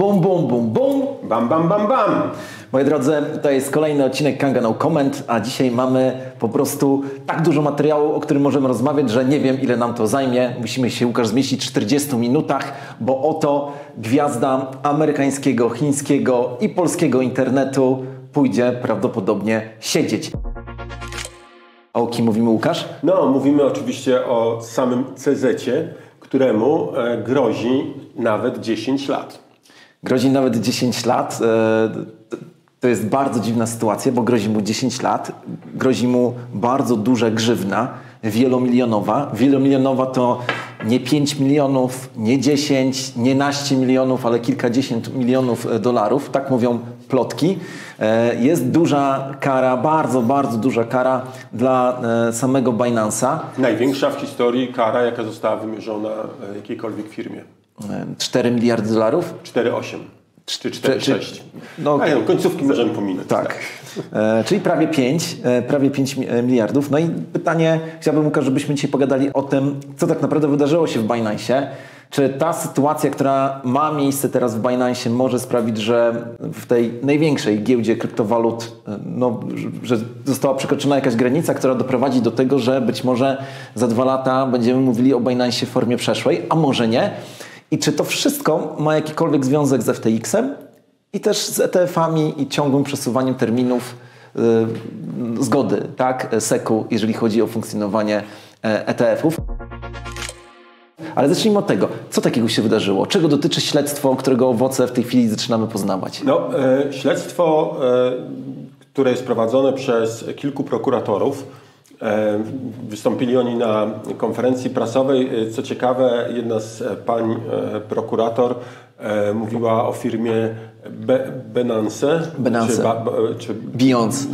Bum, bum, bum, bum. Bam, bam, bam, bam. Moi drodzy, to jest kolejny odcinek Kanga No Comment, a dzisiaj mamy po prostu tak dużo materiału, o którym możemy rozmawiać, że nie wiem, ile nam to zajmie. Musimy się, Łukasz, zmieścić w 40 minutach, bo oto gwiazda amerykańskiego, chińskiego i polskiego internetu pójdzie prawdopodobnie siedzieć. A o kim mówimy, Łukasz? No, mówimy oczywiście o samym CZ-cie, któremu grozi nawet 10 lat. Grozi nawet 10 lat. To jest bardzo dziwna sytuacja, bo grozi mu 10 lat. Grozi mu bardzo duża grzywna, wielomilionowa. Wielomilionowa to nie 5 milionów, nie 10, nie naście milionów, ale kilkadziesiąt milionów dolarów. Tak mówią plotki. Jest duża kara, bardzo, bardzo duża kara dla samego Binance'a. Największa w historii kara, jaka została wymierzona jakiejkolwiek firmie. 4 miliardy dolarów? 4,8 czy 4,6. No, końcówki możemy pominąć. Tak. Czyli prawie 5 miliardów. No i pytanie, chciałbym, Łukasz, żebyśmy dzisiaj pogadali o tym, co tak naprawdę wydarzyło się w Binance'ie. Czy ta sytuacja, która ma miejsce teraz w Binance'ie, może sprawić, że w tej największej giełdzie kryptowalut, że została przekroczona jakaś granica, która doprowadzi do tego, że być może za 2 lata będziemy mówili o Binance'ie w formie przeszłej, a może nie? I czy to wszystko ma jakikolwiek związek z FTX-em i też z ETF-ami i ciągłym przesuwaniem terminów zgody, tak, SEC-u, jeżeli chodzi o funkcjonowanie ETF-ów? Ale zacznijmy od tego, co takiego się wydarzyło? Czego dotyczy śledztwo, którego owoce w tej chwili zaczynamy poznawać? Śledztwo, które jest prowadzone przez kilku prokuratorów. Wystąpili oni na konferencji prasowej. Co ciekawe, jedna z pań prokurator mówiła o firmie Binance. Czy Beyoncé.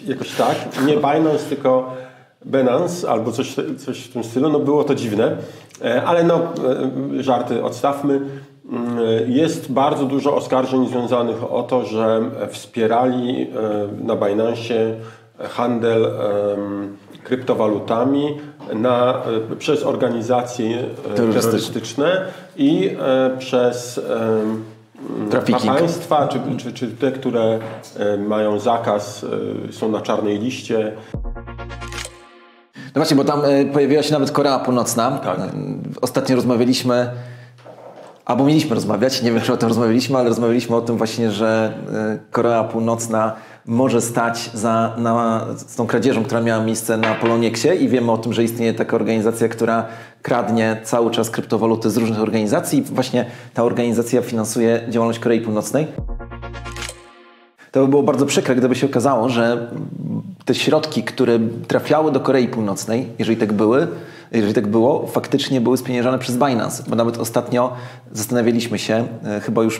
Jakoś tak. Nie Binance, tylko Binance albo coś w tym stylu. No było to dziwne, ale żarty odstawmy. Jest bardzo dużo oskarżeń związanych o to, że wspierali na Binance'ie handel kryptowalutami przez organizacje terrorystyczne i przez państwa, czy te, które mają zakaz, są na czarnej liście. No właśnie, bo tam pojawiła się nawet Korea Północna. Tak. Ostatnio rozmawialiśmy, albo mieliśmy rozmawiać, nie wiem, czy o tym rozmawialiśmy, ale rozmawialiśmy o tym właśnie, że Korea Północna może stać za tą kradzieżą, która miała miejsce na Polonieksie i wiemy o tym, że istnieje taka organizacja, która kradnie cały czas kryptowaluty z różnych organizacji i właśnie ta organizacja finansuje działalność Korei Północnej. To by było bardzo przykre, gdyby się okazało, że te środki, które trafiały do Korei Północnej, jeżeli tak było, faktycznie były spieniężane przez Binance. Bo nawet ostatnio zastanawialiśmy się, chyba już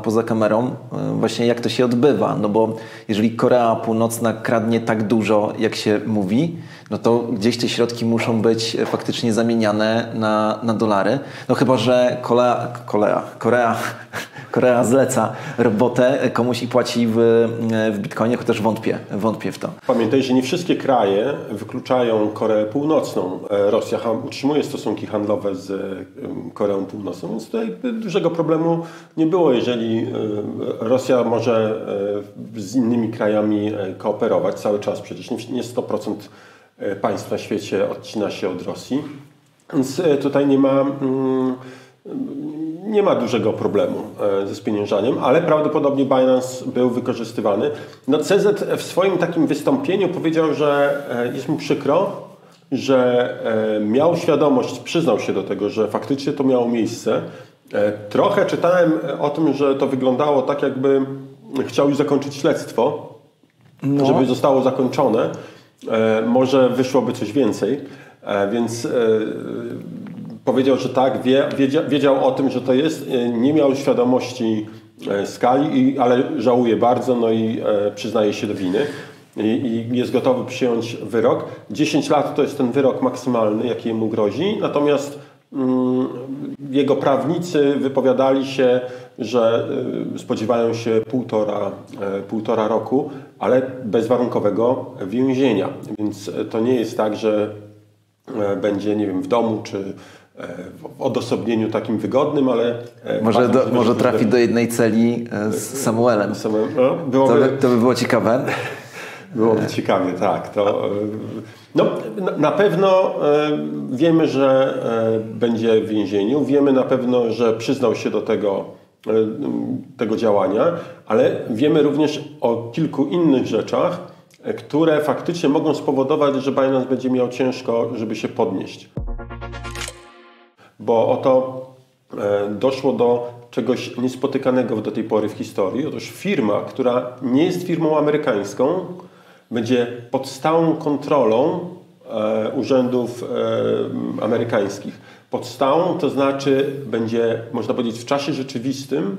poza kamerą, właśnie jak to się odbywa. No bo jeżeli Korea Północna kradnie tak dużo, jak się mówi, no to gdzieś te środki muszą być faktycznie zamieniane na dolary. No chyba że Korea zleca robotę komuś i płaci w bitcoinie, chociaż wątpię w to. Pamiętaj, że nie wszystkie kraje wykluczają Koreę Północną. Rosja utrzymuje stosunki handlowe z Koreą Północną, więc tutaj dużego problemu nie było, jeżeli Rosja może z innymi krajami kooperować cały czas. Przecież nie 100% państw na świecie odcina się od Rosji, więc tutaj nie ma dużego problemu ze spieniężaniem, ale prawdopodobnie Binance był wykorzystywany. CZ w swoim takim wystąpieniu powiedział, że jest mu przykro, że miał świadomość, przyznał się do tego, że faktycznie to miało miejsce. Trochę czytałem o tym, że to wyglądało tak, jakby chciał już zakończyć śledztwo, żeby zostało zakończone. Może wyszłoby coś więcej, więc powiedział, że tak, wiedział o tym, że to jest, nie miał świadomości skali, ale żałuje bardzo, no i przyznaje się do winy i jest gotowy przyjąć wyrok. 10 lat to jest ten wyrok maksymalny, jaki mu grozi, natomiast jego prawnicy wypowiadali się, że spodziewają się półtora roku, ale bezwarunkowego więzienia. Więc to nie jest tak, że będzie, nie wiem, w domu, czy w odosobnieniu takim wygodnym, ale... Może trafi do jednej celi z Samuelem. No, to by było ciekawe. Byłoby ciekawie, tak. Na pewno wiemy, że będzie w więzieniu. Wiemy na pewno, że przyznał się do tego działania, ale wiemy również o kilku innych rzeczach, które faktycznie mogą spowodować, że Binance będzie miał ciężko, żeby się podnieść. Bo oto doszło do czegoś niespotykanego do tej pory w historii. Otóż firma, która nie jest firmą amerykańską, będzie pod stałą kontrolą urzędów amerykańskich. Pod stałą to znaczy będzie, można powiedzieć, w czasie rzeczywistym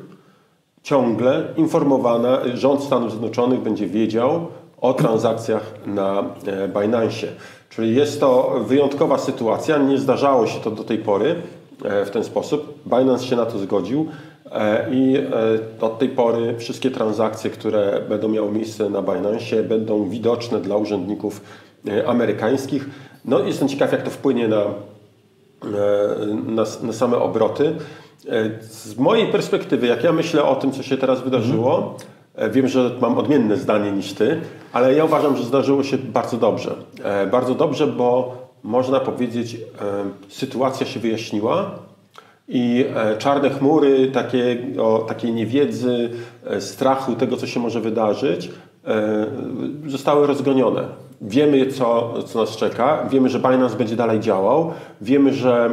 ciągle informowana, rząd Stanów Zjednoczonych będzie wiedział o transakcjach na Binance'ie. Czyli jest to wyjątkowa sytuacja, nie zdarzało się to do tej pory w ten sposób. Binance się na to zgodził i od tej pory wszystkie transakcje, które będą miały miejsce na Binance'ie, będą widoczne dla urzędników amerykańskich. No, jestem ciekaw, jak to wpłynie na same obroty. Z mojej perspektywy, jak ja myślę o tym, co się teraz wydarzyło, wiem, że mam odmienne zdanie niż ty, ale ja uważam, że zdarzyło się bardzo dobrze. Bardzo dobrze, bo można powiedzieć, sytuacja się wyjaśniła i czarne chmury takiej niewiedzy, strachu tego, co się może wydarzyć, zostały rozgonione. Wiemy, co nas czeka, wiemy, że Binance będzie dalej działał, wiemy, że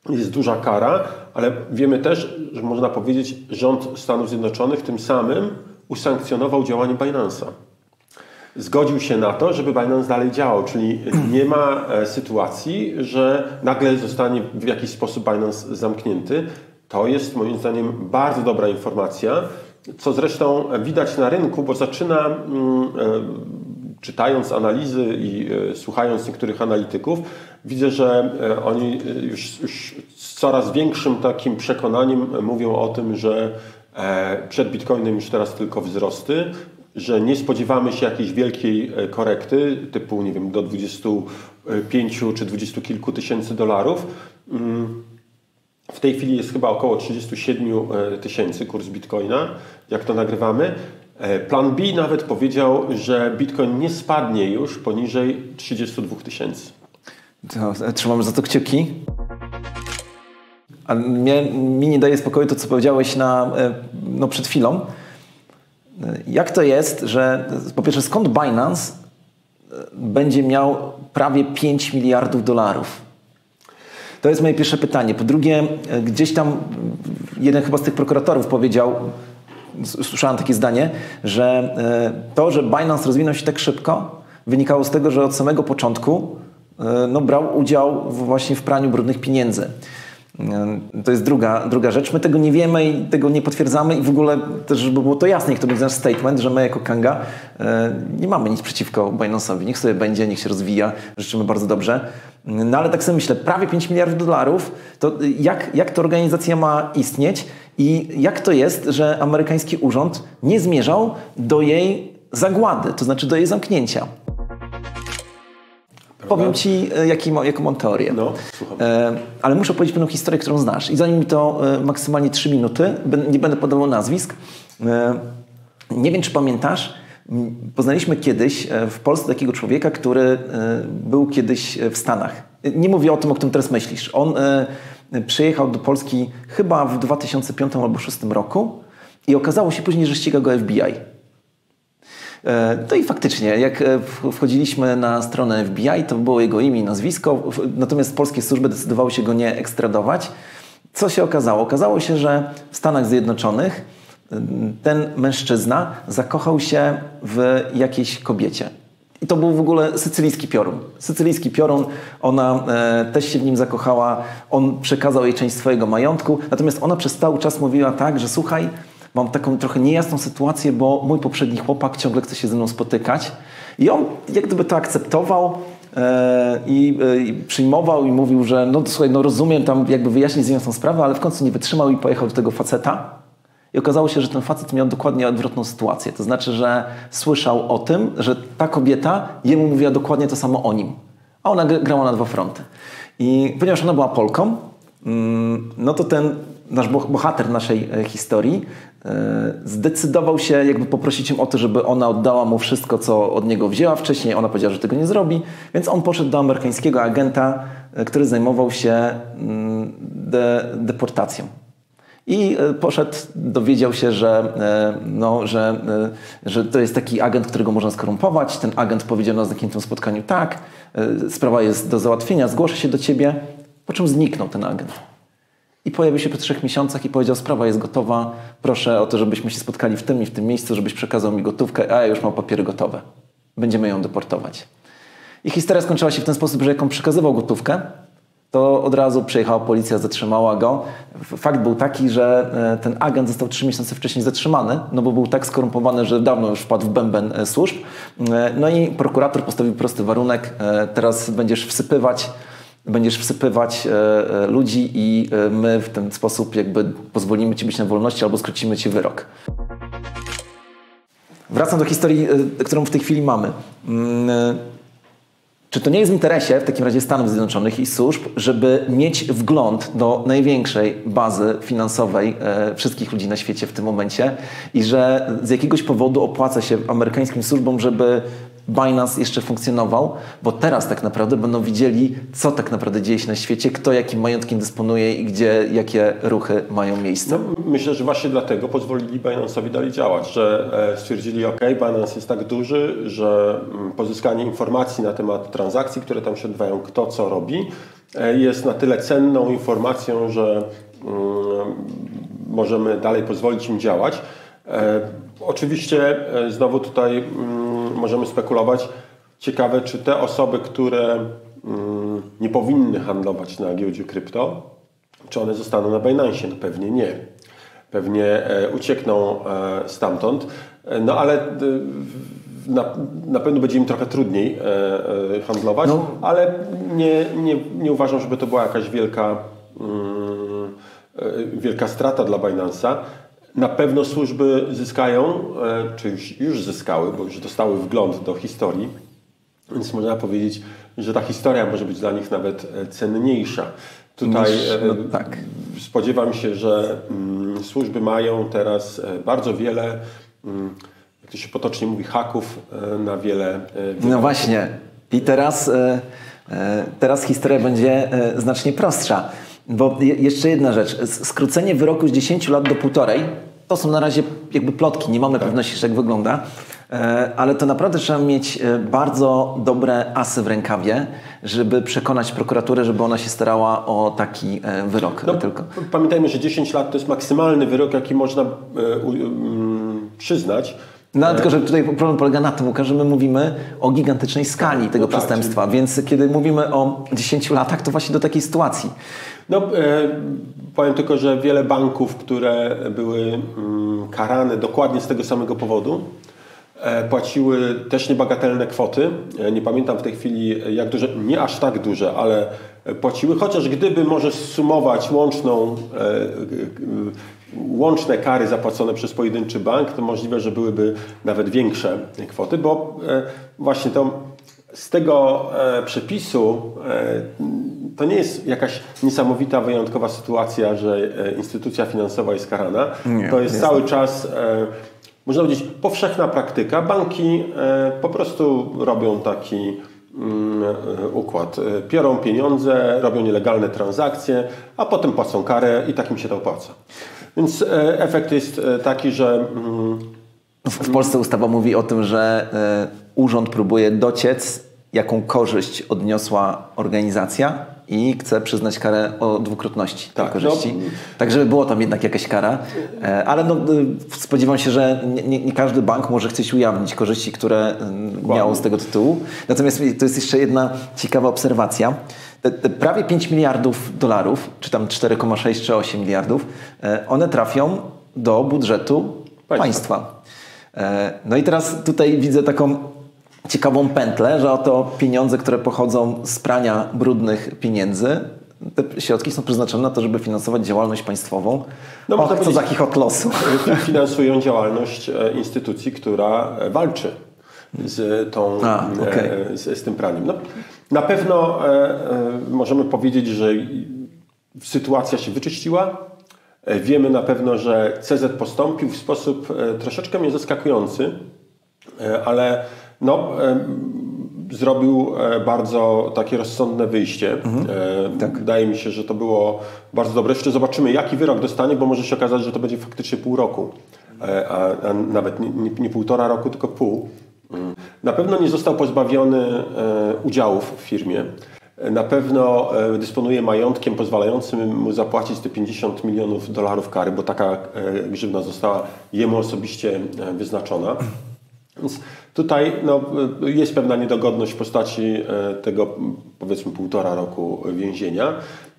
jest duża kara, ale wiemy też, że można powiedzieć, rząd Stanów Zjednoczonych tym samym usankcjonował działanie Binance'a. Zgodził się na to, żeby Binance dalej działał, czyli nie ma sytuacji, że nagle zostanie w jakiś sposób Binance zamknięty. To jest moim zdaniem bardzo dobra informacja, co zresztą widać na rynku, bo zaczyna, czytając analizy i słuchając niektórych analityków, widzę, że oni już z coraz większym takim przekonaniem mówią o tym, że przed Bitcoinem już teraz tylko wzrosty, że nie spodziewamy się jakiejś wielkiej korekty, typu, nie wiem, do 25 czy 20 kilku tysięcy dolarów. W tej chwili jest chyba około 37 tysięcy kurs Bitcoina, jak to nagrywamy. Plan B nawet powiedział, że Bitcoin nie spadnie już poniżej 32 tysięcy. Trzymamy za to kciuki. A mi nie daje spokoju to, co powiedziałeś przed chwilą. Jak to jest, że po pierwsze, skąd Binance będzie miał prawie 5 miliardów dolarów? To jest moje pierwsze pytanie. Po drugie, gdzieś tam jeden chyba z tych prokuratorów powiedział, słyszałem takie zdanie, że to, że Binance rozwinął się tak szybko, wynikało z tego, że od samego początku brał udział właśnie w praniu brudnych pieniędzy. To jest druga rzecz. My tego nie wiemy i tego nie potwierdzamy i w ogóle też, żeby było to jasne, niech to będzie nasz statement, że my jako Kanga nie mamy nic przeciwko Binance'owi. Niech sobie będzie, niech się rozwija. Życzymy bardzo dobrze. No ale tak sobie myślę, prawie 5 miliardów dolarów, to jak ta organizacja ma istnieć i jak to jest, że amerykański urząd nie zmierzał do jej zagłady, to znaczy do jej zamknięcia. Powiem Ci, jaką mam teorię. No, słucham. Ale muszę powiedzieć pewną historię, którą znasz. I zajmie mi to maksymalnie 3 minuty. Nie będę podawał nazwisk. Nie wiem, czy pamiętasz, poznaliśmy kiedyś w Polsce takiego człowieka, który był kiedyś w Stanach. Nie mówię o tym, o którym teraz myślisz. On przyjechał do Polski chyba w 2005 albo 2006 roku i okazało się później, że ściga go FBI. No i faktycznie, jak wchodziliśmy na stronę FBI, to było jego imię i nazwisko, natomiast polskie służby decydowały się go nie ekstradować. Co się okazało? Okazało się, że w Stanach Zjednoczonych ten mężczyzna zakochał się w jakiejś kobiecie. I to był w ogóle sycylijski piorun. Sycylijski piorun, ona też się w nim zakochała, on przekazał jej część swojego majątku, natomiast ona przez cały czas mówiła tak, że słuchaj, mam taką trochę niejasną sytuację, bo mój poprzedni chłopak ciągle chce się ze mną spotykać. I on jak gdyby to akceptował i przyjmował i mówił, że no słuchaj, no rozumiem, tam jakby wyjaśnić z nią tą sprawę, ale w końcu nie wytrzymał i pojechał do tego faceta. I okazało się, że ten facet miał dokładnie odwrotną sytuację. To znaczy, że słyszał o tym, że ta kobieta jemu mówiła dokładnie to samo o nim. A ona grała na dwa fronty. I ponieważ ona była Polką, no to ten nasz bohater naszej historii zdecydował się jakby poprosić ją o to, żeby ona oddała mu wszystko, co od niego wzięła wcześniej. Ona powiedziała, że tego nie zrobi, więc on poszedł do amerykańskiego agenta, który zajmował się deportacją. I poszedł, dowiedział się, że to jest taki agent, którego można skorumpować. Ten agent powiedział na zamkniętym spotkaniu: tak, sprawa jest do załatwienia, zgłoszę się do ciebie. Po czym zniknął ten agent. I pojawił się po 3 miesiącach i powiedział: sprawa jest gotowa, proszę o to, żebyśmy się spotkali w tym i w tym miejscu, żebyś przekazał mi gotówkę, a ja już mam papiery gotowe. Będziemy ją deportować. I historia skończyła się w ten sposób, że jak on przekazywał gotówkę, to od razu przyjechała policja, zatrzymała go. Fakt był taki, że ten agent został 3 miesiące wcześniej zatrzymany, no bo był tak skorumpowany, że dawno już wpadł w bęben służb. No i prokurator postawił prosty warunek: teraz będziesz wsypywać ludzi i my w ten sposób jakby pozwolimy ci być na wolności albo skrócimy ci wyrok. Wracam do historii, którą w tej chwili mamy. Czy to nie jest w interesie w takim razie Stanów Zjednoczonych i służb, żeby mieć wgląd do największej bazy finansowej wszystkich ludzi na świecie w tym momencie i że z jakiegoś powodu opłaca się amerykańskim służbom, żeby Binance jeszcze funkcjonował, bo teraz tak naprawdę będą widzieli, co tak naprawdę dzieje się na świecie, kto jakim majątkiem dysponuje i gdzie jakie ruchy mają miejsce. No, myślę, że właśnie dlatego pozwolili Binance'owi dalej działać, że stwierdzili: OK, Binance jest tak duży, że pozyskanie informacji na temat transakcji, które tam się odbywają, kto co robi, jest na tyle cenną informacją, że możemy dalej pozwolić im działać. Oczywiście znowu tutaj możemy spekulować. Ciekawe, czy te osoby, które nie powinny handlować na giełdzie krypto, czy one zostaną na Binance? No pewnie nie. Pewnie uciekną stamtąd. No ale na pewno będzie im trochę trudniej handlować, ale nie uważam, żeby to była jakaś wielka strata dla Binance'a. Na pewno służby zyskają, czy już zyskały, bo już dostały wgląd do historii, więc można powiedzieć, że ta historia może być dla nich nawet cenniejsza. Tutaj tak. Spodziewam się, że służby mają teraz bardzo wiele, jak to się potocznie mówi, haków na wiele. No właśnie. I teraz historia będzie znacznie prostsza. Bo jeszcze jedna rzecz. Skrócenie wyroku z 10 lat do 1,5 to są na razie jakby plotki, nie mamy pewności, jak wygląda, ale to naprawdę trzeba mieć bardzo dobre asy w rękawie, żeby przekonać prokuraturę, żeby ona się starała o taki wyrok. No, pamiętajmy, że 10 lat to jest maksymalny wyrok, jaki można przyznać. No tylko, że tutaj problem polega na tym, Łukasz, że my mówimy o gigantycznej skali tego przestępstwa, więc kiedy mówimy o 10 latach, to właśnie do takiej sytuacji. No, powiem tylko, że wiele banków, które były karane dokładnie z tego samego powodu, płaciły też niebagatelne kwoty. Nie pamiętam w tej chwili jak duże, nie aż tak duże, ale płaciły, chociaż gdyby może sumować łączne kary zapłacone przez pojedynczy bank, to możliwe, że byłyby nawet większe kwoty, bo właśnie z tego przepisu to nie jest jakaś niesamowita, wyjątkowa sytuacja, że instytucja finansowa jest karana. Nie, to jest cały czas, można powiedzieć, powszechna praktyka. Banki po prostu robią taki układ. Biorą pieniądze, robią nielegalne transakcje, a potem płacą karę i tak im się to opłaca. Więc efekt jest taki, że... W Polsce ustawa mówi o tym, że urząd próbuje dociec, jaką korzyść odniosła organizacja i chce przyznać karę o dwukrotności tej korzyści. Tak, żeby było tam jednak jakaś kara. Ale spodziewam się, że nie każdy bank może chcieć ujawnić korzyści, które miał z tego tytułu. Natomiast to jest jeszcze jedna ciekawa obserwacja. Te prawie 5 miliardów dolarów, czy tam 4,6 czy 8 miliardów, one trafią do budżetu państwa. No i teraz tutaj widzę taką ciekawą pętlę, że oto pieniądze, które pochodzą z prania brudnych pieniędzy, te środki są przeznaczone na to, żeby finansować działalność państwową. No, co za chichot losu. Finansują działalność instytucji, która walczy z tym praniem. No, na pewno możemy powiedzieć, że sytuacja się wyczyściła. Wiemy na pewno, że CZ postąpił w sposób troszeczkę mnie zaskakujący, ale zrobił bardzo takie rozsądne wyjście. Tak. Wydaje mi się, że to było bardzo dobre. Jeszcze zobaczymy, jaki wyrok dostanie, bo może się okazać, że to będzie faktycznie pół roku, a nawet nie 1,5 roku, tylko pół. Na pewno nie został pozbawiony udziałów w firmie. Na pewno dysponuje majątkiem pozwalającym mu zapłacić te $50 milionów kary, bo taka grzywna została jemu osobiście wyznaczona. Więc tutaj jest pewna niedogodność w postaci tego, powiedzmy, 1,5 roku więzienia.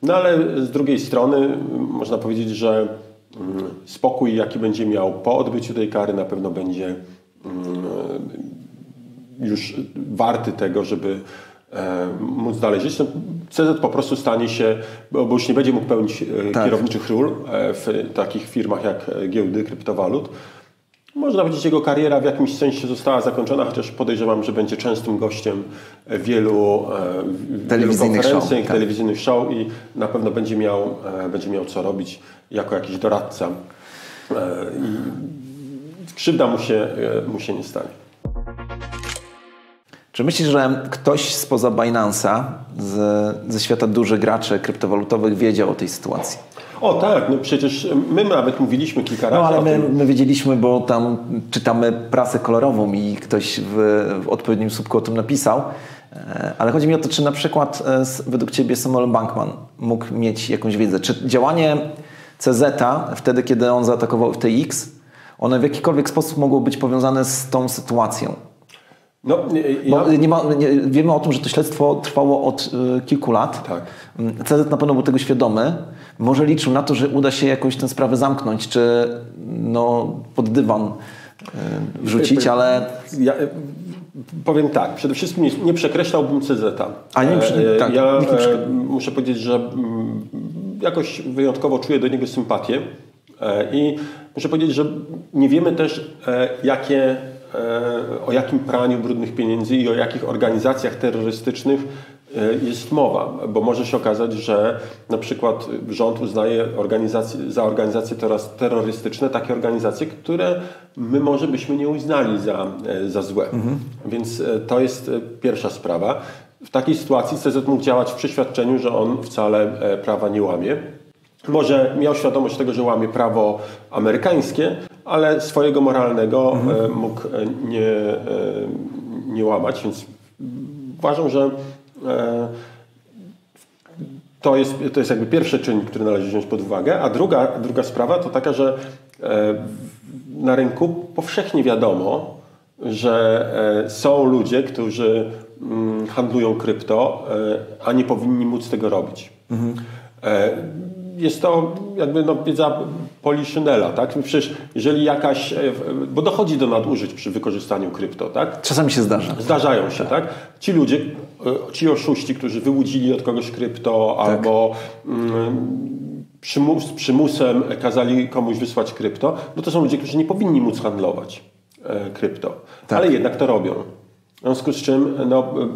No ale z drugiej strony można powiedzieć, że spokój, jaki będzie miał po odbyciu tej kary, na pewno będzie już warty tego, żeby móc dalej żyć. CZ po prostu stanie się, bo już nie będzie mógł pełnić kierowniczych ról w takich firmach jak giełdy kryptowalut. Można powiedzieć, jego kariera w jakimś sensie została zakończona, chociaż podejrzewam, że będzie częstym gościem wielu konferencji, telewizyjnych show i na pewno będzie miał co robić jako jakiś doradca. I krzywda mu się nie stanie. Czy myślisz, że ktoś spoza Binance'a, ze świata dużych graczy kryptowalutowych wiedział o tej sytuacji? O tak, no przecież my nawet mówiliśmy kilka razy ale o tym. my wiedzieliśmy, bo tam czytamy prasę kolorową i ktoś w odpowiednim słupku o tym napisał. Ale chodzi mi o to, czy na przykład według Ciebie Samuel Bankman mógł mieć jakąś wiedzę. Czy działanie CZ-a wtedy, kiedy on zaatakował FTX, one w jakikolwiek sposób mogło być powiązane z tą sytuacją? Wiemy o tym, że to śledztwo trwało od kilku lat. Tak. CZ na pewno był tego świadomy. Może liczył na to, że uda się jakoś tę sprawę zamknąć, czy pod dywan wrzucić, ale... Ja powiem tak, przede wszystkim nie przekreślałbym CZ-a. Muszę powiedzieć, że jakoś wyjątkowo czuję do niego sympatię i muszę powiedzieć, że nie wiemy też o jakim praniu brudnych pieniędzy i o jakich organizacjach terrorystycznych jest mowa, bo może się okazać, że na przykład rząd uznaje za organizacje terrorystyczne takie organizacje, które my może byśmy nie uznali za złe. Więc to jest pierwsza sprawa. W takiej sytuacji CZ mógł działać w przeświadczeniu, że on wcale prawa nie łamie. Może miał świadomość tego, że łamie prawo amerykańskie, ale swojego moralnego mógł nie łamać, więc uważam, że to jest jakby pierwszy czynnik, który należy wziąć pod uwagę, a druga sprawa to taka, że na rynku powszechnie wiadomo, że są ludzie, którzy handlują krypto, a nie powinni móc tego robić. Jest to jakby wiedza Poliszynela, tak? Przecież jeżeli bo dochodzi do nadużyć przy wykorzystaniu krypto, tak? Czasami się zdarza. Zdarzają się, tak? Ci ludzie, ci oszuści, którzy wyłudzili od kogoś krypto albo z przymusem kazali komuś wysłać krypto, to są ludzie, którzy nie powinni móc handlować krypto, ale jednak to robią. W związku z czym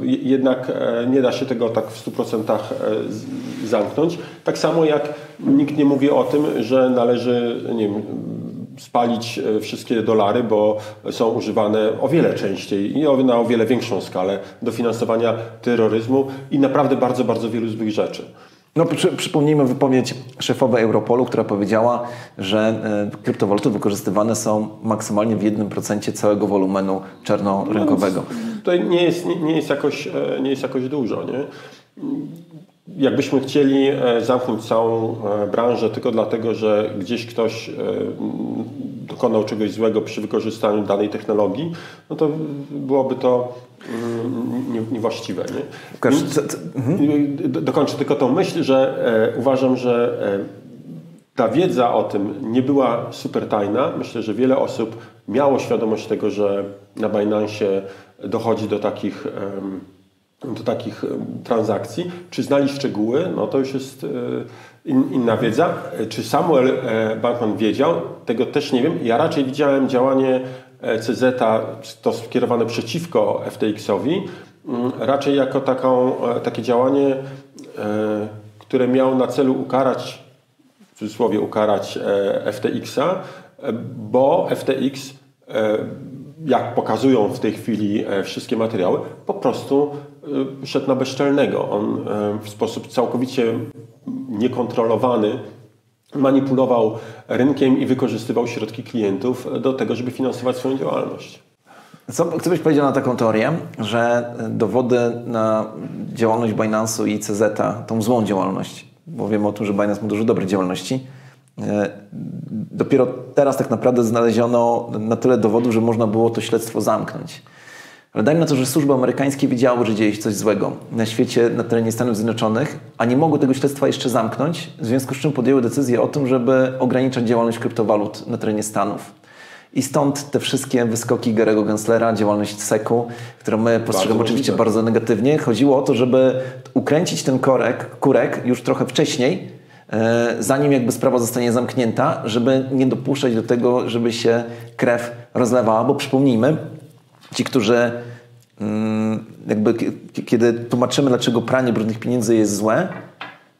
jednak nie da się tego tak w 100% zamknąć. Tak samo jak nikt nie mówi o tym, że należy spalić wszystkie dolary, bo są używane o wiele częściej i na o wiele większą skalę do finansowania terroryzmu i naprawdę bardzo, bardzo wielu złych rzeczy. Przypomnijmy wypowiedź szefowej Europolu, która powiedziała, że kryptowaluty wykorzystywane są maksymalnie w 1% całego wolumenu czarnorynkowego. To nie jest jakoś dużo, nie? Jakbyśmy chcieli zamknąć całą branżę tylko dlatego, że gdzieś ktoś dokonał czegoś złego przy wykorzystaniu danej technologii, to byłoby to niewłaściwe. Nie? Dokończę tylko tą myśl, że uważam, że ta wiedza o tym nie była super tajna. Myślę, że wiele osób miało świadomość tego, że na Binance'ie dochodzi do takich transakcji. Czy znali szczegóły? To już jest inna wiedza. Czy Samuel Bankman wiedział? Tego też nie wiem. Ja raczej widziałem działanie CZ, to skierowane przeciwko FTX-owi, raczej jako takie działanie, które miało na celu ukarać, w cudzysłowie ukarać FTX-a, bo FTX, jak pokazują w tej chwili wszystkie materiały, po prostu szedł na bezczelnego. On w sposób całkowicie niekontrolowany manipulował rynkiem i wykorzystywał środki klientów do tego, żeby finansować swoją działalność. Co byś powiedział na taką teorię, że dowody na działalność Binance'u i CZ, tą złą działalność, bo wiemy o tym, że Binance ma dużo dobrej działalności, dopiero teraz tak naprawdę znaleziono na tyle dowodów, że można było to śledztwo zamknąć. Ale dajmy na to, że służby amerykańskie wiedziały, że dzieje się coś złego na świecie, na terenie Stanów Zjednoczonych, a nie mogły tego śledztwa jeszcze zamknąć, w związku z czym podjęły decyzję o tym, żeby ograniczać działalność kryptowalut na terenie Stanów. I stąd te wszystkie wyskoki Gary'ego Genslera, działalność SEC-u, którą my postrzegamy oczywiście bardzo negatywnie. Chodziło o to, żeby ukręcić ten kurek już trochę wcześniej, zanim jakby sprawa zostanie zamknięta, żeby nie dopuszczać do tego, żeby się krew rozlewała, bo przypomnijmy, ci, którzy jakby kiedy tłumaczymy, dlaczego pranie brudnych pieniędzy jest złe,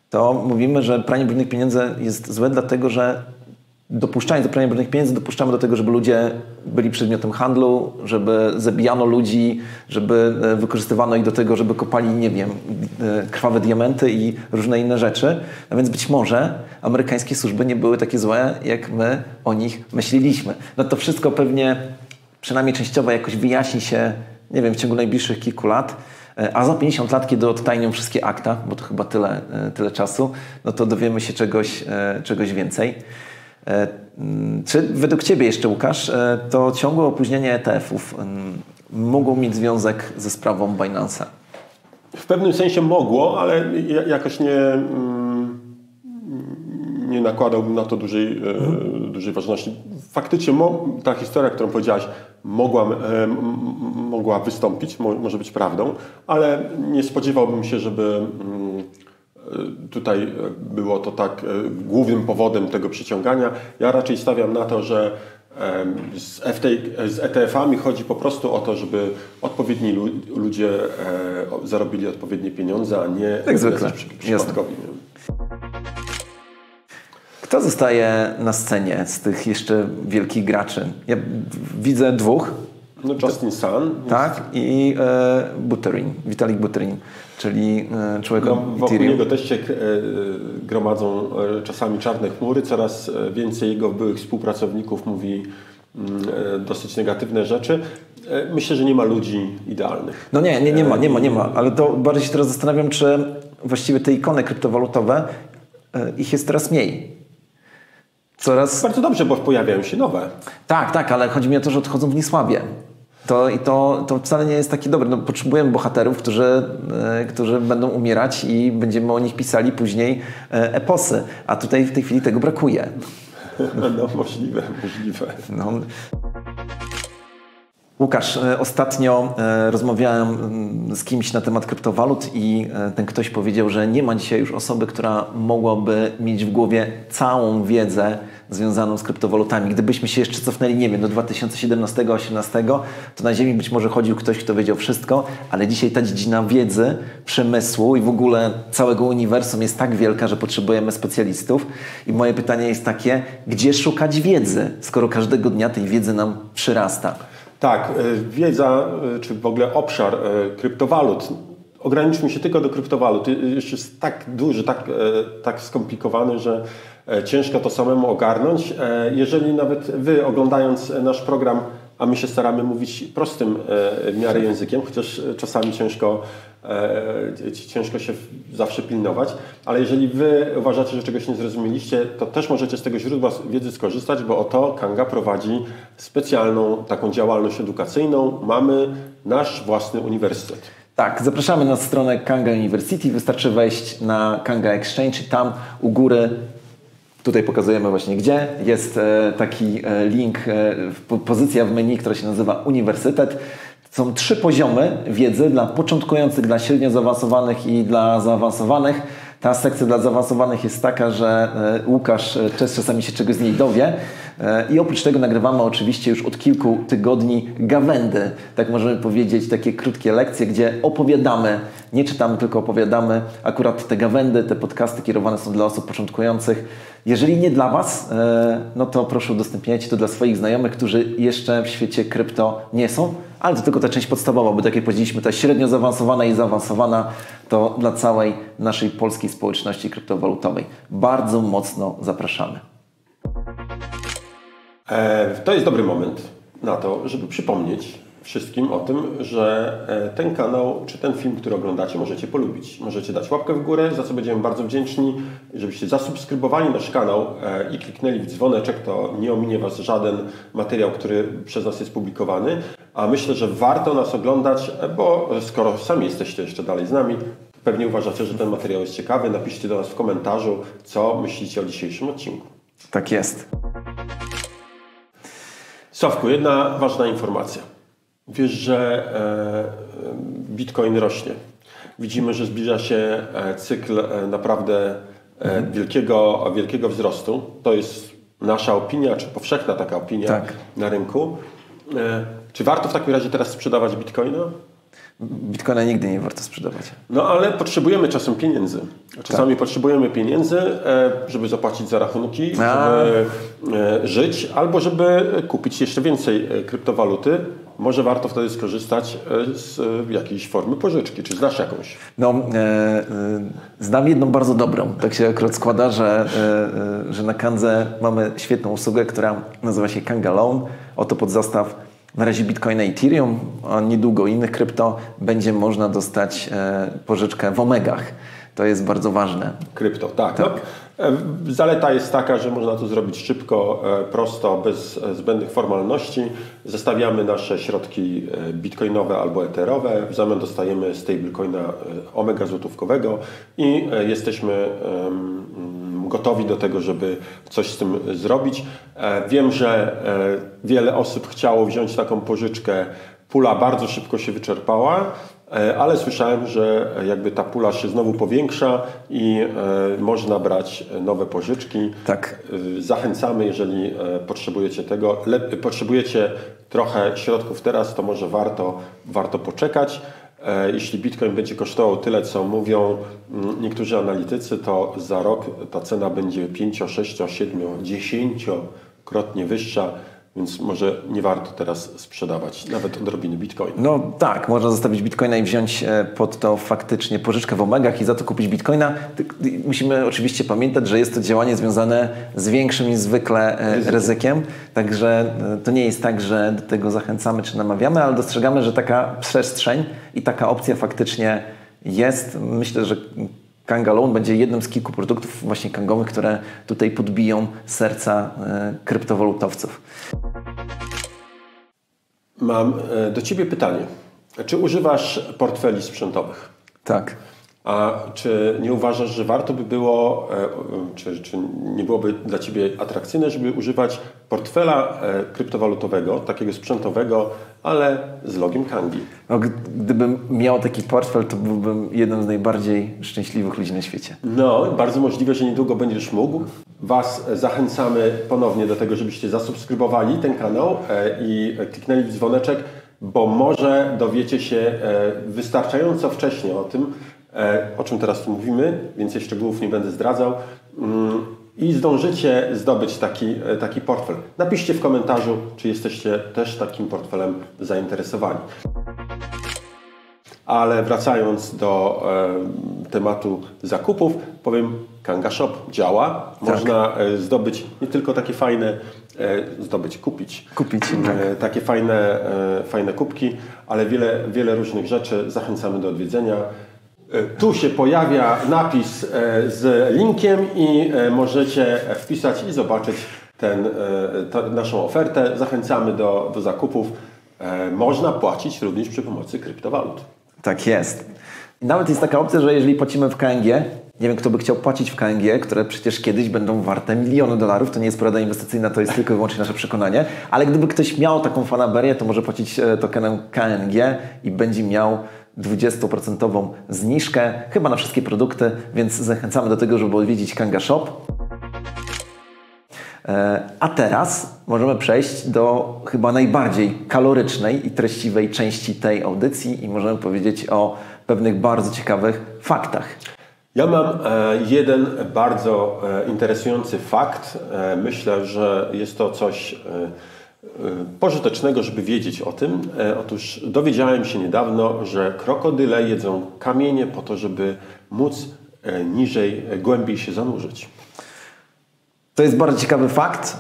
to mówimy, że pranie brudnych pieniędzy jest złe dlatego, że dopuszczając do prania brudnych pieniędzy dopuszczamy do tego, żeby ludzie byli przedmiotem handlu, żeby zabijano ludzi, żeby wykorzystywano ich do tego, żeby kopali, nie wiem, krwawe diamenty i różne inne rzeczy. A więc być może amerykańskie służby nie były takie złe, jak my o nich myśleliśmy. No to wszystko pewnie przynajmniej częściowo jakoś wyjaśni się, nie wiem, w ciągu najbliższych kilku lat, a za 50 lat, kiedy odtajnią wszystkie akta, bo to chyba tyle czasu, no to dowiemy się czegoś więcej. Czy według Ciebie jeszcze, Łukasz, to ciągłe opóźnienie ETF-ów mogło mieć związek ze sprawą Binance'a? W pewnym sensie mogło, ale jakoś nie nakładałbym na to dużej ważności. Faktycznie ta historia, którą powiedziałaś, mogła wystąpić, może być prawdą, ale nie spodziewałbym się, żeby tutaj było to tak głównym powodem tego przyciągania. Ja raczej stawiam na to, że z ETF-ami chodzi po prostu o to, żeby odpowiedni ludzie zarobili odpowiednie pieniądze, a nie tak zwykle przypadkowi. Kto zostaje na scenie z tych jeszcze wielkich graczy? Ja widzę dwóch. No Justin Sun. Tak, i Buterin, Vitalik Buterin, czyli człowiek wokół niego też się gromadzą czasami czarne chmury. Coraz więcej jego byłych współpracowników mówi dosyć negatywne rzeczy. Myślę, że nie ma ludzi idealnych. No nie ma. Ale to bardziej się teraz zastanawiam, czy właściwie te ikony kryptowalutowe, ich jest teraz mniej. Bardzo dobrze, bo pojawiają się nowe. Tak, ale chodzi mi o to, że odchodzą w niesławie. To wcale nie jest takie dobre. No, potrzebujemy bohaterów, którzy będą umierać i będziemy o nich pisali później eposy. A tutaj w tej chwili tego brakuje. No możliwe. No. Łukasz, ostatnio rozmawiałem z kimś na temat kryptowalut i ten ktoś powiedział, że nie ma dzisiaj już osoby, która mogłaby mieć w głowie całą wiedzę związaną z kryptowalutami. Gdybyśmy się jeszcze cofnęli, nie wiem, do 2017-2018, to na Ziemi być może chodził ktoś, kto wiedział wszystko, ale dzisiaj ta dziedzina wiedzy, przemysłu i w ogóle całego uniwersum jest tak wielka, że potrzebujemy specjalistów. I moje pytanie jest takie, gdzie szukać wiedzy, skoro każdego dnia tej wiedzy nam przyrasta? Tak, wiedza, czy w ogóle obszar kryptowalut, ograniczmy się tylko do kryptowalut, jeszcze jest tak duży, tak skomplikowany, że ciężko to samemu ogarnąć. Jeżeli nawet Wy, oglądając nasz program, a my się staramy mówić prostym w miarę językiem, chociaż czasami ciężko się zawsze pilnować, ale jeżeli Wy uważacie, że czegoś nie zrozumieliście, to też możecie z tego źródła wiedzy skorzystać, bo oto Kanga prowadzi specjalną taką działalność edukacyjną. Mamy nasz własny uniwersytet. Tak, zapraszamy na stronę Kanga University. Wystarczy wejść na Kanga Exchange i tam u góry, tutaj pokazujemy właśnie gdzie, jest taki link, pozycja w menu, która się nazywa Uniwersytet. Są 3 poziomy wiedzy dla początkujących, dla średnio zaawansowanych i dla zaawansowanych. Ta sekcja dla zaawansowanych jest taka, że Łukasz czasami się czegoś z niej dowie. I oprócz tego nagrywamy oczywiście już od kilku tygodni gawędy, tak możemy powiedzieć, takie krótkie lekcje, gdzie opowiadamy, nie czytamy, tylko opowiadamy. Akurat te gawędy, te podcasty kierowane są dla osób początkujących. Jeżeli nie dla Was, no to proszę udostępniajcie to dla swoich znajomych, którzy jeszcze w świecie krypto nie są, ale to tylko ta część podstawowa, bo tak jak powiedzieliśmy, ta średnio zaawansowana i zaawansowana to dla całej naszej polskiej społeczności kryptowalutowej. Bardzo mocno zapraszamy. To jest dobry moment na to, żeby przypomnieć wszystkim o tym, że ten kanał czy ten film, który oglądacie, możecie polubić. Możecie dać łapkę w górę, za co będziemy bardzo wdzięczni. Żebyście zasubskrybowali nasz kanał i kliknęli w dzwoneczek, to nie ominie Was żaden materiał, który przez nas jest publikowany. A myślę, że warto nas oglądać, bo skoro sami jesteście jeszcze dalej z nami, pewnie uważacie, że ten materiał jest ciekawy. Napiszcie do nas w komentarzu, co myślicie o dzisiejszym odcinku. Tak jest. Sławku, jedna ważna informacja. Wiesz, że Bitcoin rośnie. Widzimy, że zbliża się cykl naprawdę wielkiego wzrostu. To jest nasza opinia, czy powszechna taka opinia na rynku. Czy warto w takim razie teraz sprzedawać Bitcoina? Bitcoina nigdy nie warto sprzedawać. No ale potrzebujemy czasem pieniędzy. Czasami potrzebujemy pieniędzy, żeby zapłacić za rachunki, żeby żyć, albo żeby kupić jeszcze więcej kryptowaluty. Może warto wtedy skorzystać z jakiejś formy pożyczki. Czy znasz jakąś? No, znam jedną bardzo dobrą. Tak się akurat składa, że na Kandze mamy świetną usługę, która nazywa się Kanga Loan. Oto pod zastaw na razie Bitcoina i Ethereum, a niedługo innych krypto będzie można dostać pożyczkę w Omegach. To jest bardzo ważne. Krypto, tak. No, zaleta jest taka, że można to zrobić szybko, prosto, bez zbędnych formalności. Zestawiamy nasze środki bitcoinowe albo etherowe. W zamian dostajemy stablecoina Omega złotówkowego i jesteśmy gotowi do tego, żeby coś z tym zrobić. Wiem, że wiele osób chciało wziąć taką pożyczkę. Pula bardzo szybko się wyczerpała, ale słyszałem, że jakby ta pula się znowu powiększa i można brać nowe pożyczki. Tak. Zachęcamy, jeżeli potrzebujecie tego. Potrzebujecie trochę środków teraz, to może warto poczekać. Jeśli Bitcoin będzie kosztował tyle, co mówią niektórzy analitycy, to za rok ta cena będzie 5, 6, 7, 10-krotnie wyższa, więc może nie warto teraz sprzedawać nawet odrobiny Bitcoina. No tak, można zostawić Bitcoina i wziąć pod to faktycznie pożyczkę w Omegach i za to kupić Bitcoina. Musimy oczywiście pamiętać, że jest to działanie związane z większym niż zwykle ryzykiem. Także to nie jest tak, że do tego zachęcamy czy namawiamy, ale dostrzegamy, że taka przestrzeń i taka opcja faktycznie jest. Myślę, że Kanga Loan będzie jednym z kilku produktów właśnie kangowych, które tutaj podbiją serca kryptowalutowców. Mam do Ciebie pytanie. Czy używasz portfeli sprzętowych? Tak. A czy nie uważasz, że warto by było, czy nie byłoby dla Ciebie atrakcyjne, żeby używać portfela kryptowalutowego, takiego sprzętowego, ale z logiem Kangi? No, gdybym miał taki portfel, to byłbym jednym z najbardziej szczęśliwych ludzi na świecie. No, bardzo możliwe, że niedługo będziesz mógł. Was zachęcamy ponownie do tego, żebyście zasubskrybowali ten kanał i kliknęli w dzwoneczek, bo może dowiecie się wystarczająco wcześnie o tym, o czym teraz tu mówimy, więcej szczegółów nie będę zdradzał i zdążycie zdobyć taki portfel. Napiszcie w komentarzu, czy jesteście też takim portfelem zainteresowani. Ale wracając do tematu zakupów, powiem, Kanga Shop działa. Tak. Można zdobyć nie tylko takie fajne, kupić tak. Takie fajne kubki, ale wiele różnych rzeczy. Zachęcamy do odwiedzenia. Tu się pojawia napis z linkiem i możecie wpisać i zobaczyć naszą ofertę. Zachęcamy do zakupów. Można płacić również przy pomocy kryptowalut. Tak jest. Nawet jest taka opcja, że jeżeli płacimy w KNG, nie wiem, kto by chciał płacić w KNG, które przecież kiedyś będą warte miliony dolarów, to nie jest porada inwestycyjna, to jest tylko i wyłącznie nasze przekonanie, ale gdyby ktoś miał taką fanaberię, to może płacić tokenem KNG i będzie miał 20% zniżkę, chyba na wszystkie produkty, więc zachęcamy do tego, żeby odwiedzić Kanga Shop. A teraz możemy przejść do chyba najbardziej kalorycznej i treściwej części tej audycji i możemy powiedzieć o pewnych bardzo ciekawych faktach. Ja mam jeden bardzo interesujący fakt. Myślę, że jest to coś pożytecznego, żeby wiedzieć o tym. Otóż dowiedziałem się niedawno, że krokodyle jedzą kamienie po to, żeby móc niżej, głębiej się zanurzyć. To jest bardzo ciekawy fakt,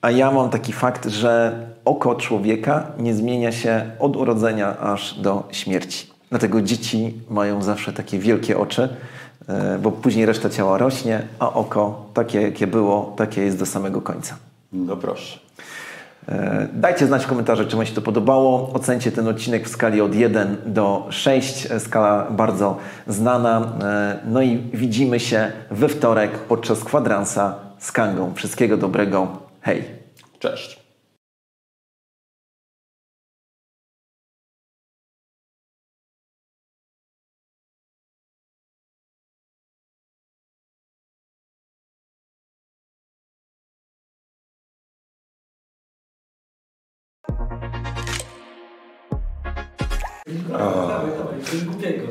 a ja mam taki fakt, że oko człowieka nie zmienia się od urodzenia aż do śmierci. Dlatego dzieci mają zawsze takie wielkie oczy, bo później reszta ciała rośnie, a oko takie jakie było, takie jest do samego końca. No proszę. Dajcie znać w komentarzach, czy Wam się to podobało. Ocencie ten odcinek w skali od 1 do 6. Skala bardzo znana. No i widzimy się we wtorek podczas kwadransa z Kangą. Wszystkiego dobrego. Hej. Cześć. Dawaj, coś głupiego.